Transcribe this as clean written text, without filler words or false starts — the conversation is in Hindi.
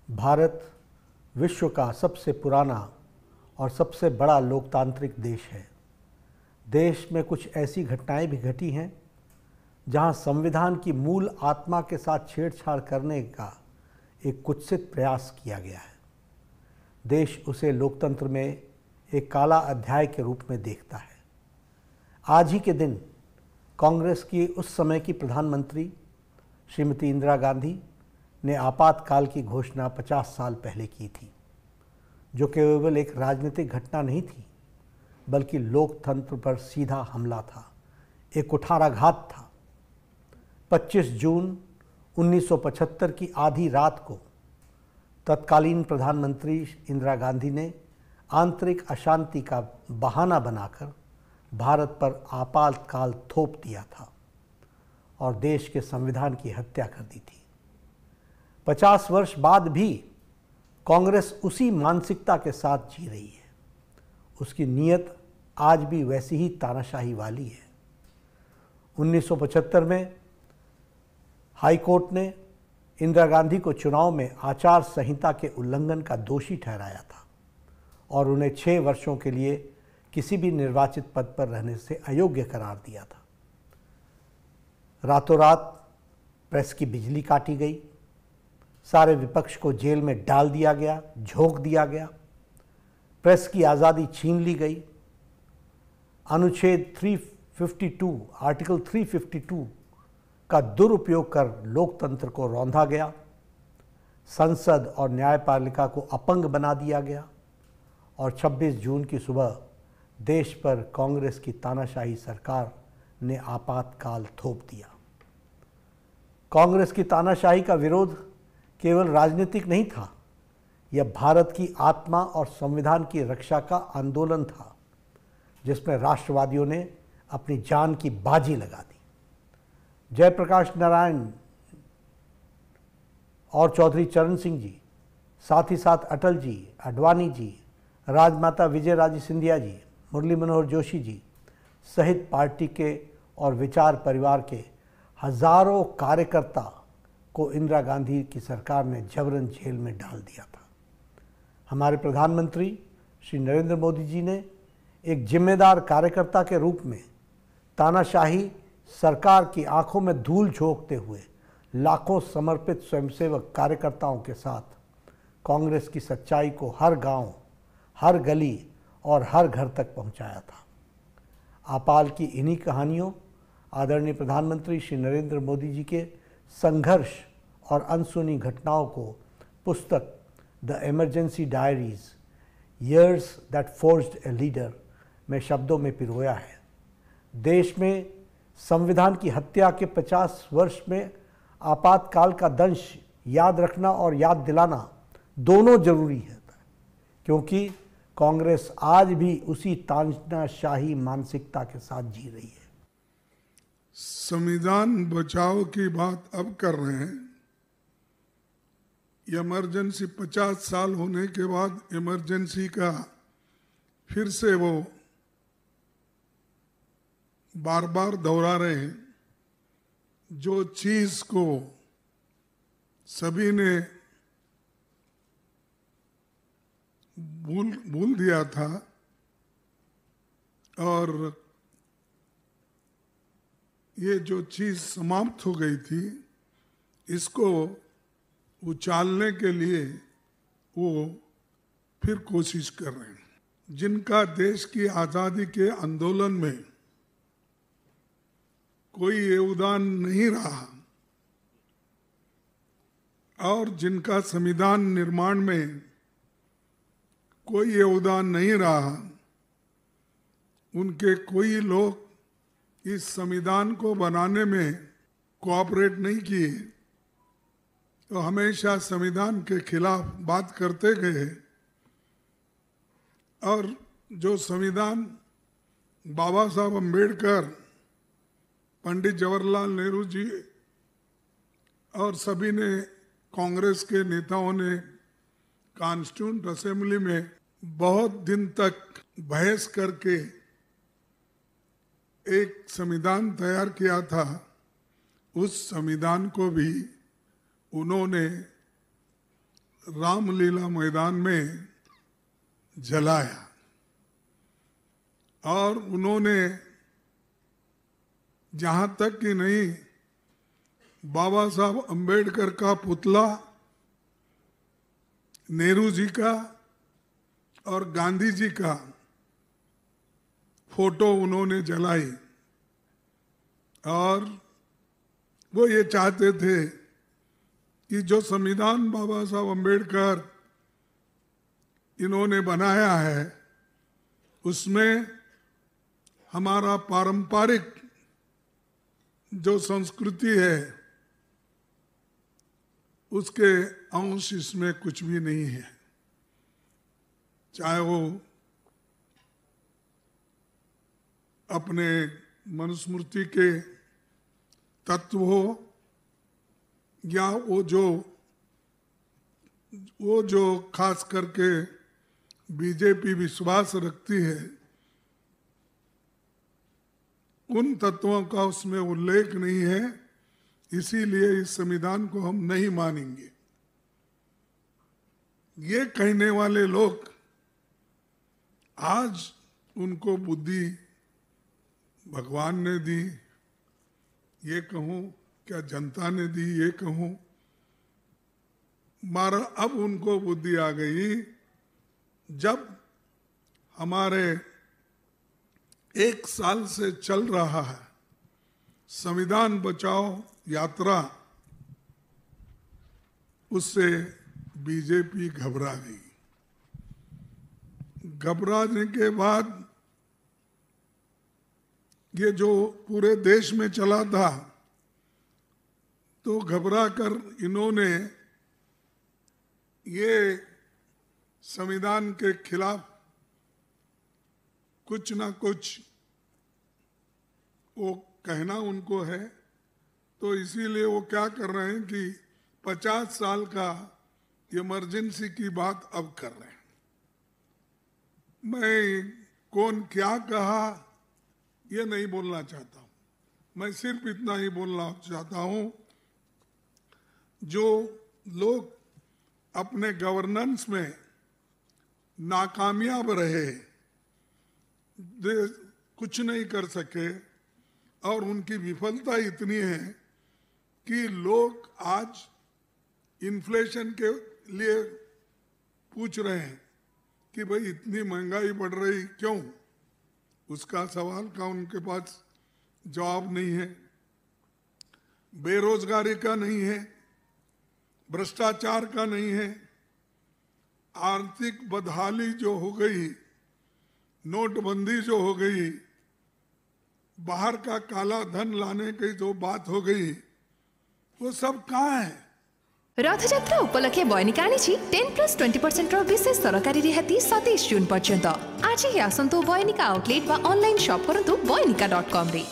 भारत विश्व का सबसे पुराना और सबसे बड़ा लोकतांत्रिक देश है। देश में कुछ ऐसी घटनाएं भी घटी हैं जहां संविधान की मूल आत्मा के साथ छेड़छाड़ करने का एक कुत्सित प्रयास किया गया है। देश उसे लोकतंत्र में एक काला अध्याय के रूप में देखता है। आज ही के दिन कांग्रेस की उस समय की प्रधानमंत्री श्रीमती इंदिरा गांधी ने आपातकाल की घोषणा 50 साल पहले की थी, जो केवल एक राजनीतिक घटना नहीं थी, बल्कि लोकतंत्र पर सीधा हमला था, एक कुठाराघात था। 25 जून 1975 की आधी रात को तत्कालीन प्रधानमंत्री इंदिरा गांधी ने आंतरिक अशांति का बहाना बनाकर भारत पर आपातकाल थोप दिया था और देश के संविधान की हत्या कर दी थी। 50 वर्ष बाद भी कांग्रेस उसी मानसिकता के साथ जी रही है। उसकी नीयत आज भी वैसी ही तानाशाही वाली है। 1975 में हाई कोर्ट ने इंदिरा गांधी को चुनाव में आचार संहिता के उल्लंघन का दोषी ठहराया था और उन्हें 6 वर्षों के लिए किसी भी निर्वाचित पद पर रहने से अयोग्य करार दिया था। रातों रात प्रेस की बिजली काटी गई, सारे विपक्ष को जेल में डाल दिया गया, झोंक दिया गया, प्रेस की आज़ादी छीन ली गई। अनुच्छेद 352 आर्टिकल 352 का दुरुपयोग कर लोकतंत्र को रौंदा गया। संसद और न्यायपालिका को अपंग बना दिया गया और 26 जून की सुबह देश पर कांग्रेस की तानाशाही सरकार ने आपातकाल थोप दिया। कांग्रेस की तानाशाही का विरोध केवल राजनीतिक नहीं था, यह भारत की आत्मा और संविधान की रक्षा का आंदोलन था, जिसमें राष्ट्रवादियों ने अपनी जान की बाजी लगा दी। जयप्रकाश नारायण और चौधरी चरण सिंह जी, साथ ही साथ अटल जी, आडवाणी जी, राजमाता विजयराजे सिंधिया जी, मुरली मनोहर जोशी जी सहित पार्टी के और विचार परिवार के हजारों कार्यकर्ता को इंदिरा गांधी की सरकार ने जबरन जेल में डाल दिया था। हमारे प्रधानमंत्री श्री नरेंद्र मोदी जी ने एक जिम्मेदार कार्यकर्ता के रूप में तानाशाही सरकार की आंखों में धूल झोंकते हुए लाखों समर्पित स्वयंसेवक कार्यकर्ताओं के साथ कांग्रेस की सच्चाई को हर गांव, हर गली और हर घर तक पहुंचाया था। आपाल की इन्हीं कहानियों आदरणीय प्रधानमंत्री श्री नरेंद्र मोदी जी के संघर्ष और अनसुनी घटनाओं को पुस्तक the emergency diaries years that forged a leader में शब्दों में पिरोया है। देश में संविधान की हत्या के 50 वर्ष में आपातकाल का दंश याद रखना और याद दिलाना दोनों जरूरी है, क्योंकि कांग्रेस आज भी उसी तानाशाही मानसिकता के साथ जी रही है। संविधान बचाओ की बात अब कर रहे हैं। इमरजेंसी 50 साल होने के बाद इमरजेंसी का फिर से वो बार बार दोहरा रहे हैं। जो चीज को सभी ने भूल दिया था और ये जो चीज समाप्त हो गई थी, इसको उछालने के लिए वो फिर कोशिश कर रहे हैं। जिनका देश की आजादी के आंदोलन में कोई योगदान नहीं रहा और जिनका संविधान निर्माण में कोई योगदान नहीं रहा, उनके कोई लोग इस संविधान को बनाने में कोऑपरेट नहीं किए, तो हमेशा संविधान के खिलाफ बात करते गए। और जो संविधान बाबा साहब अम्बेडकर, पंडित जवाहरलाल नेहरू जी और सभी ने, कांग्रेस के नेताओं ने कॉन्स्टिट्यूंट असेंबली में बहुत दिन तक बहस करके एक संविधान तैयार किया था, उस संविधान को भी उन्होंने रामलीला मैदान में जलाया और उन्होंने जहां तक कि नहीं बाबा साहब अंबेडकर का पुतला, नेहरू जी का और गांधी जी का फोटो उन्होंने जलाई और वो ये चाहते थे कि जो संविधान बाबा साहब अंबेडकर इन्होंने बनाया है उसमें हमारा पारंपरिक जो संस्कृति है उसके अंश इसमें कुछ भी नहीं है, चाहे वो अपने मनुस्मृति के तत्व हो या वो जो खास करके बीजेपी विश्वास रखती है उन तत्वों का उसमें उल्लेख नहीं है, इसीलिए इस संविधान को हम नहीं मानेंगे। ये कहने वाले लोग आज उनको बुद्धि भगवान ने दी, ये कहूँ क्या जनता ने दी, ये कहूँ मारा अब उनको बुद्धि आ गई जब हमारे 1 साल से चल रहा है संविधान बचाओ यात्रा, उससे बीजेपी घबरा गई। घबराने के बाद ये जो पूरे देश में चला था तो घबरा कर इन्होंने ये संविधान के खिलाफ कुछ ना कुछ वो कहना उनको है, तो इसीलिए वो क्या कर रहे हैं कि 50 साल का इमरजेंसी की बात अब कर रहे हैं। मैं कौन क्या कहा ये नहीं बोलना चाहता हूँ, मैं सिर्फ इतना ही बोलना चाहता हूँ, जो लोग अपने गवर्नेंस में नाकामयाब रहे, कुछ नहीं कर सके और उनकी विफलता इतनी है कि लोग आज इन्फ्लेशन के लिए पूछ रहे हैं कि भाई इतनी महंगाई बढ़ रही क्यों, उसका सवाल का उनके पास जवाब नहीं है। बेरोजगारी का नहीं है, भ्रष्टाचार का नहीं है, आर्थिक बदहाली जो हो गई, नोटबंदी जो हो गई, बाहर का काला धन लाने की जो बात हो गई, वो सब कहाँ है? रथयात्रा उपलक्षे बयनिका आनिछि 10+20% विशेष सरकारी रिहाती 27 जून पर्यंत। आज ही आसंतु बयनिका आउटलेट वा ऑनलाइन शॉप करंतु बयनिका.com रे।